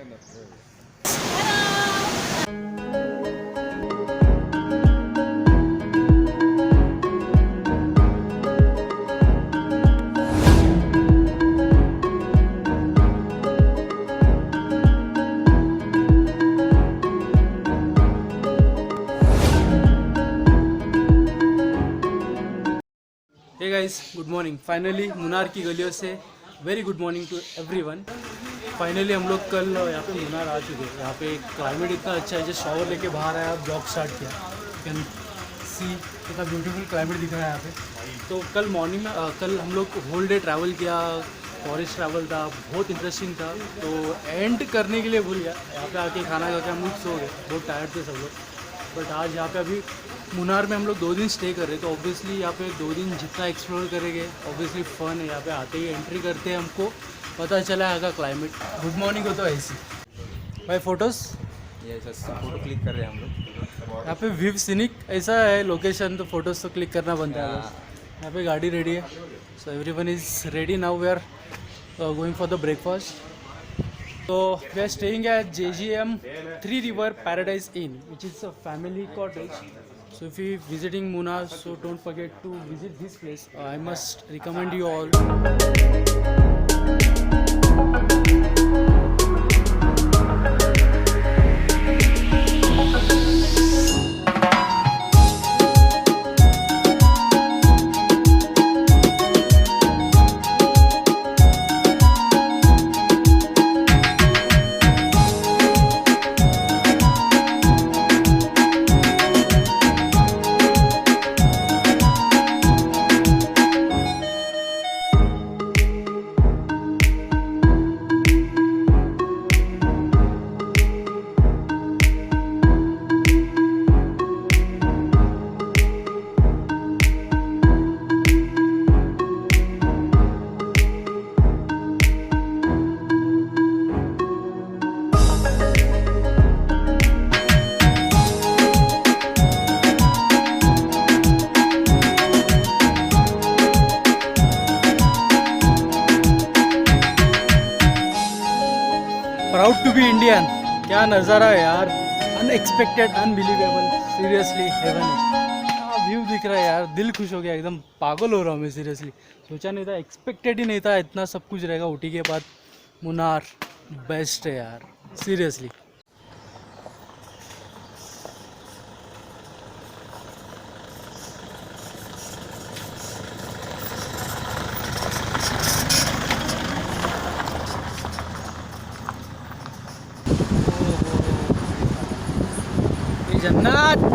हे guys, good morning. Finally Munnar की गलियों से very good morning to everyone. Finally हम लोग कल यहाँ पे मुन्नार आ चुके हैं। यहाँ पे क्लाइमेट इतना अच्छा है, जस्ट शॉवर लेके बाहर आया, ब्लॉग स्टार्ट किया। कैन सी कितना ब्यूटीफुल क्लाइमेट दिख रहा है यहाँ पे। तो कल मॉर्निंग में कल हम लोग होल डे ट्रैवल किया, फॉरेस्ट ट्रैवल था, बहुत इंटरेस्टिंग था। तो एंड करने के लिए भूल गया, यहाँ पे आके खाना खा के हम लोग सो गए, बहुत टायर्ड थे सब लोग। बट आज यहाँ पे अभी मुन्नार में हम लोग 2 दिन स्टे कर रहे हैं, तो ऑब्वियसली यहाँ पे 2 दिन जितना एक्सप्लोर करेंगे ऑब्वियसली फ़न है। यहाँ पे आते ही एंट्री करते हैं, हमको पता चला है का क्लाइमेट गुड मॉर्निंग होता है ऐसी। भाई फ़ोटोज़ ये फोटो क्लिक कर रहे हैं हम लोग। यहाँ पे व्यू सीनिक ऐसा है लोकेशन, तो फोटोज़ तो क्लिक करना बनता है बस। यहाँ पे गाड़ी रेडी है, so everyone is ready now. We are going for the breakfast. So we are staying at JGM 3 River Paradise Inn, which is a family cottage. So if you visiting Munnar, so don't forget to visit this place. I must recommend you all. Proud to be Indian. क्या नज़ारा है यार, unexpected, unbelievable, seriously heaven है। क्या view दिख रहा है यार, दिल खुश हो गया, एकदम पागल हो रहा हूँ मैं सीरियसली। सोचा नहीं था, एक्सपेक्टेड ही नहीं था इतना सब कुछ रहेगा। ऊटी के बाद मुन्नार बेस्ट है यार, सीरियसली। जन्नत।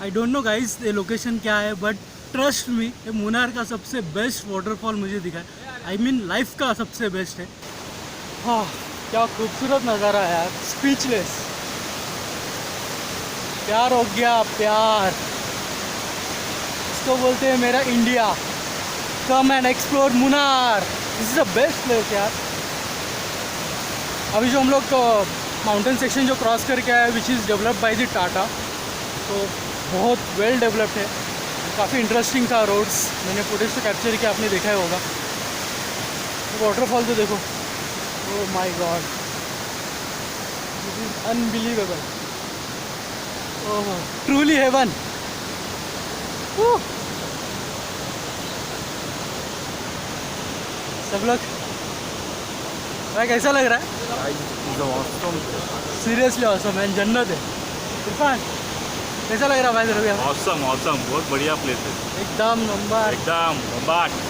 आई डोंट नो गाइस ये लोकेशन क्या है, बट ट्रस्ट मी, ये मुनार का सबसे बेस्ट वाटरफॉल मुझे दिखा है। आई मीन लाइफ का सबसे बेस्ट है। हाँ, क्या खूबसूरत नज़ारा है यार, स्पीचलेस। प्यार हो गया प्यार, इसको बोलते हैं मेरा India. Come and explore Munnar, this is the best place यार। अभी जो हम लोग माउंटेन सेक्शन जो क्रॉस करके आए, which is developed by the Tata, तो बहुत वेल डेवलप्ड है। काफ़ी इंटरेस्टिंग था रोड्स, मैंने फुटेज तो कैप्चर किया, आपने देखा ही होगा। वाटरफॉल तो देखो, oh my God, this is unbelievable. Oh truly heaven. सब लोग भाई कैसा लग रहा है? सीरियसली ऑसम है, जन्नत है। इरफान कैसा लग रहा है भाई तेरे को? ऑसम ऑसम, बहुत बढ़िया प्लेस है, एकदम नंबर, एकदम बम्बाट।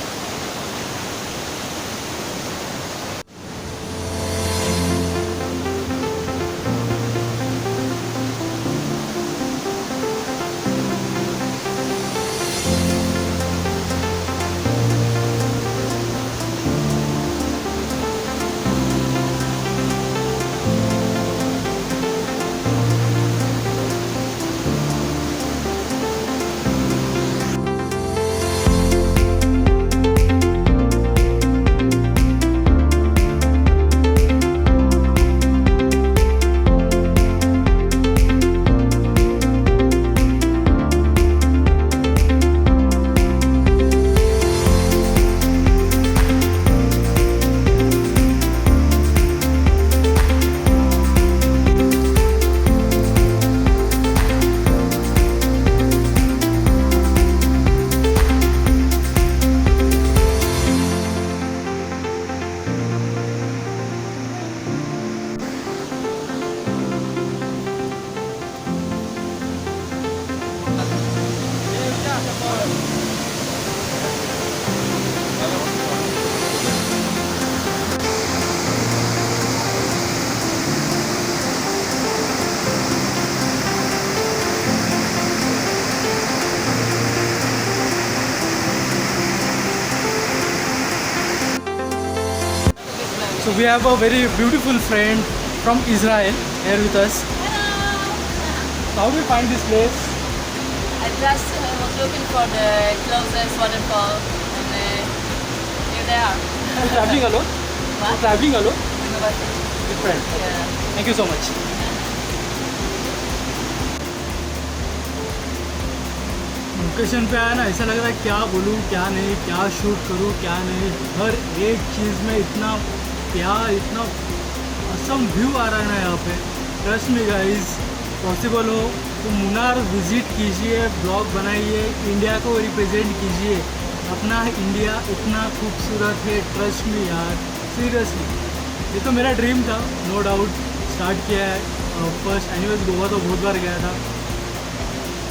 So we have a very beautiful friend from Israel here with us. How do you find this place? I just was looking for the closest waterfall and here they are. You're traveling alone? What? You're traveling alone? But, With friend. yeah. Thank you so much. Location पे आया ना, ऐसा लग रहा है क्या बोलूँ क्या नहीं, क्या शूट करूँ क्या नहीं। हर एक चीज़ में इतना प्यार, इतना असम व्यू आ रहा है ना यहाँ पे। ट्रस्ट मी गाइस, पॉसिबल हो तो मुनार विज़िट कीजिए, ब्लॉग बनाइए, इंडिया को रिप्रेजेंट कीजिए। अपना इंडिया इतना खूबसूरत है, ट्रस्ट मी यार, सीरियसली। ये तो मेरा ड्रीम था, नो डाउट। स्टार्ट किया है, फर्स्ट एनिवर्स गोवा तो बहुत बार गया था,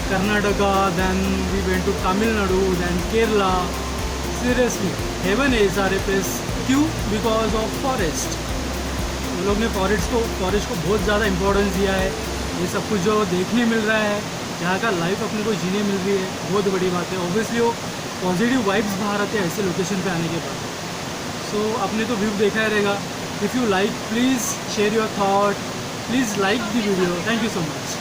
Karnataka, then we went to Tamil Nadu, then Kerala. Seriously heaven है ये सारे प्लेस। क्यों? Because of forest. वो लोग ने फॉरेस्ट को बहुत ज़्यादा इम्पोर्टेंस दिया है। ये सब कुछ जो देखने मिल रहा है, यहाँ का लाइफ अपने को जीने मिल रही है, बहुत बड़ी बात है। ऑब्वियसली वो पॉजिटिव वाइब्स बाहर आते हैं ऐसे लोकेशन पे आने के बाद। सो आपने तो व्यू देखा ही रहेगा। If you like, please share your thought, please like the video. Thank you so much.